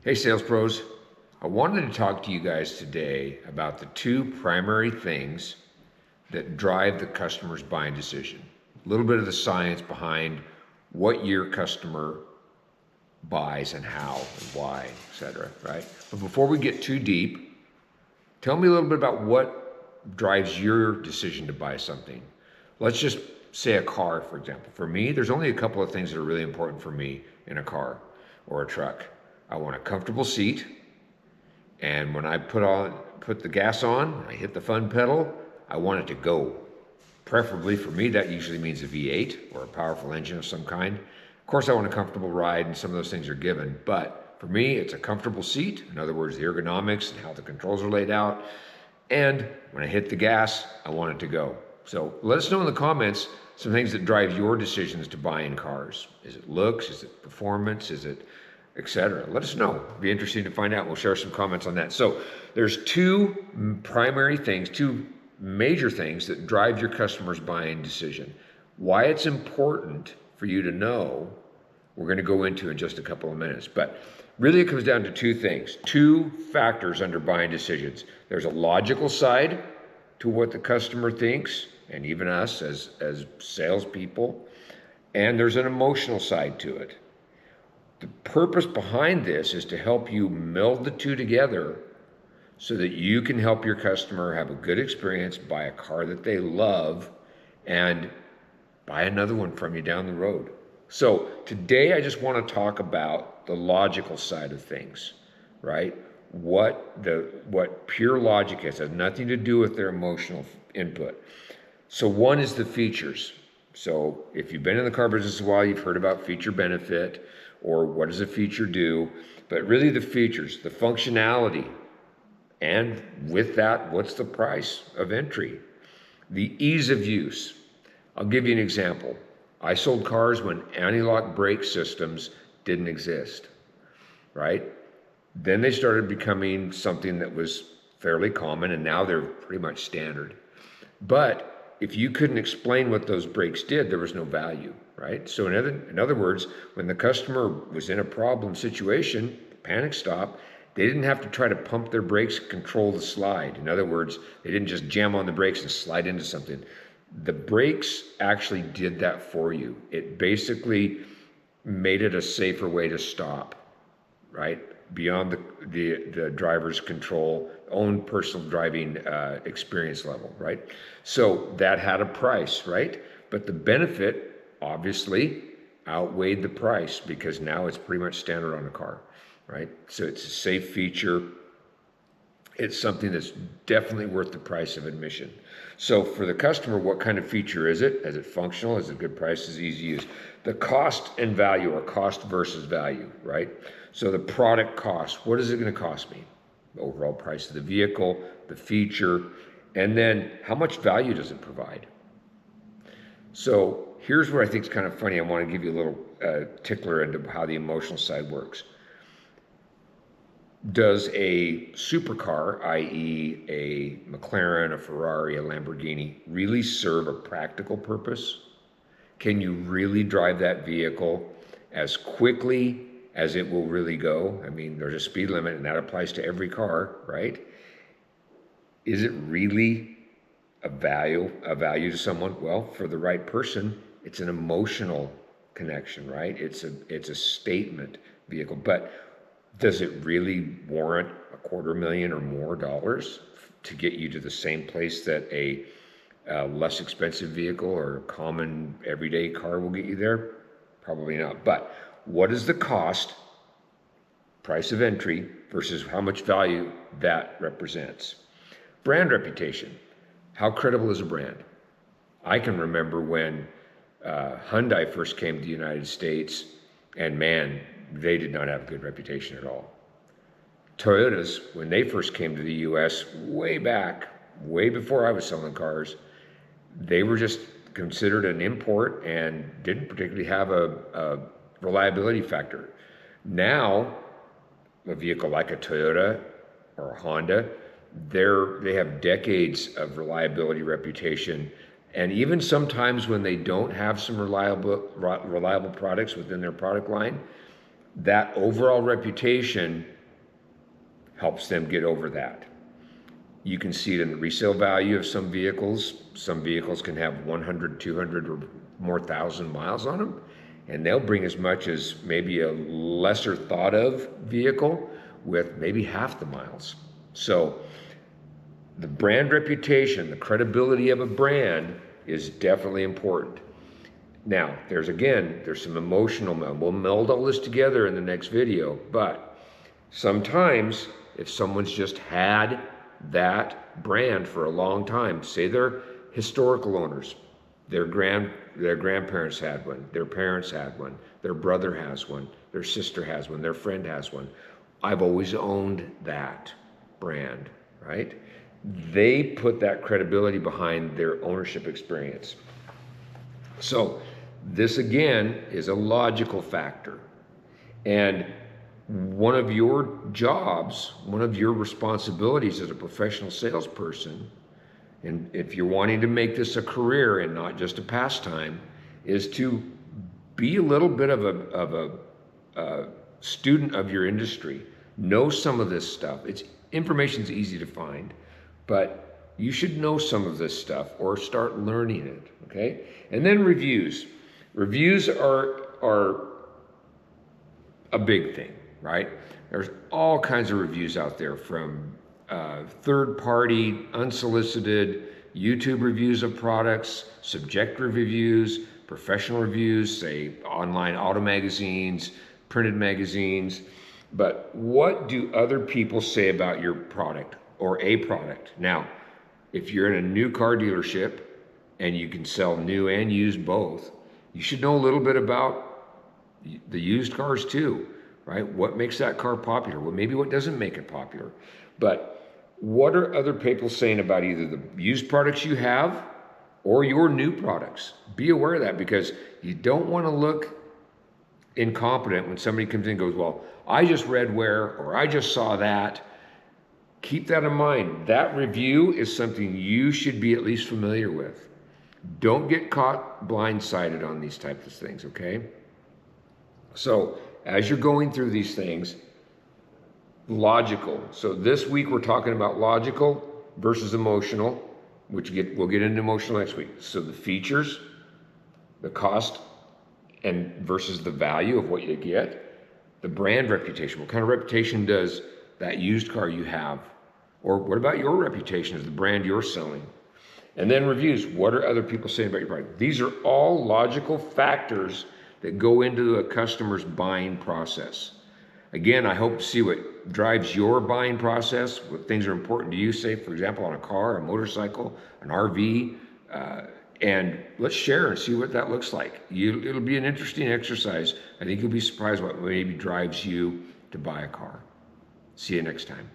Hey, sales pros. I wanted to talk to you guys today about the two primary things that drive the customer's buying decision. A little bit of the science behind what your customer buys and how and why, etc. Right? But before we get too deep, tell me a little bit about what drives your decision to buy something. Let's just say a car, for example. For me, there's only a couple of things that are really important for me in a car or a truck. I want a comfortable seat, and when I put the gas on, I hit the fun pedal, I want it to go. Preferably for me, that usually means a V8 or a powerful engine of some kind. Of course, I want a comfortable ride, and some of those things are given. But for me, it's a comfortable seat. In other words, the ergonomics and how the controls are laid out. And when I hit the gas, I want it to go. So let us know in the comments some things that drive your decisions to buying cars. Is it looks? Is it performance? Is it etc.? Let us know. It'd be interesting to find out. We'll share some comments on that. So there's two primary things, two major things that drive your customer's buying decision. Why it's important for you to know, we're going to go into in just a couple of minutes. But really it comes down to two things, two factors under buying decisions. There's a logical side to what the customer thinks, and even us as salespeople, and there's an emotional side to it. The purpose behind this is to help you meld the two together so that you can help your customer have a good experience, buy a car that they love, and buy another one from you down the road. So today I just want to talk about the logical side of things, right? What pure logic has nothing to do with their emotional input. So one is the features. So if you've been in the car business a while, you've heard about feature benefit, or what does a feature do? But really the features, the functionality, and with that, what's the price of entry? The ease of use. I'll give you an example. I sold cars when anti-lock brake systems didn't exist, right? Then they started becoming something that was fairly common, and now they're pretty much standard. But if you couldn't explain what those brakes did, there was no value, right? So in other words, when the customer was in a problem situation, panic stop, they didn't have to try to pump their brakes, control the slide. In other words, they didn't just jam on the brakes and slide into something. The brakes actually did that for you. It basically made it a safer way to stop, right? Beyond the driver's control, own personal driving experience level, right? So that had a price, right? But the benefit obviously outweighed the price because now it's pretty much standard on a car, right? So it's a safe feature. It's something that's definitely worth the price of admission. So for the customer, what kind of feature is it? Is it functional? Is it good price? Is it easy to use? The cost and value, or cost versus value, right? So the product cost, what is it going to cost me? The overall price of the vehicle, the feature, and then how much value does it provide? So here's where I think is kind of funny. I want to give you a little tickler into how the emotional side works. Does a supercar, i.e. a McLaren, a Ferrari, a Lamborghini, really serve a practical purpose? Can you really drive that vehicle as quickly as it will really go? I mean, there's a speed limit and that applies to every car, right? Is it really a value to someone? Well, for the right person, it's an emotional connection, right? It's a statement vehicle, but does it really warrant $250,000 or more dollars to get you to the same place that a less expensive vehicle or a common everyday car will get you there? Probably not. But what is the cost, price of entry, versus how much value that represents? Brand reputation. How credible is a brand? I can remember when Hyundai first came to the United States, and man, they did not have a good reputation at all. Toyotas, when they first came to the US, way back, way before I was selling cars, they were just considered an import and didn't particularly have a reliability factor. Now, a vehicle like a Toyota or a Honda, they have decades of reliability reputation. And even sometimes when they don't have some reliable products within their product line, that overall reputation helps them get over that. You can see it in the resale value of some vehicles. Some vehicles can have 100, 200 or more thousand miles on them, and they'll bring as much as maybe a lesser thought of vehicle with maybe half the miles. So the brand reputation, the credibility of a brand is definitely important. Now, there's some emotional meld. We'll meld all this together in the next video, but sometimes if someone's just had that brand for a long time, say they're historical owners, their grandparents had one, their parents had one, their brother has one, their sister has one, their friend has one. I've always owned that brand, right? They put that credibility behind their ownership experience. So this again is a logical factor. And one of your jobs, one of your responsibilities as a professional salesperson, and if you're wanting to make this a career and not just a pastime, is to be a little bit of a student of your industry. Know some of this stuff. Information's easy to find, but you should know some of this stuff or start learning it, okay? And then reviews. Reviews are a big thing, right? There's all kinds of reviews out there, from third-party, unsolicited, YouTube reviews of products, subjective reviews, professional reviews, say online auto magazines, printed magazines. But what do other people say about your product or a product? Now, if you're in a new car dealership and you can sell new and used both, you should know a little bit about the used cars too, right? What makes that car popular? Well, maybe what doesn't make it popular. But what are other people saying about either the used products you have or your new products? Be aware of that, because you don't want to look incompetent when somebody comes in and goes, well, I just read where, or I just saw that. Keep that in mind. That review is something you should be at least familiar with. Don't get caught blindsided on these types of things, okay? So as you're going through these things, logical. So this week we're talking about logical versus emotional, which we'll get into emotional next week. So the features, the cost, and versus the value of what you get. The brand reputation. What kind of reputation does that used car you have? Or what about your reputation as the brand you're selling? And then reviews. What are other people saying about your product? These are all logical factors that go into a customer's buying process. Again, I hope to see what drives your buying process, what things are important to you, say, for example, on a car, a motorcycle, an RV, and let's share and see what that looks like. It'll be an interesting exercise. I think you'll be surprised what maybe drives you to buy a car. See you next time.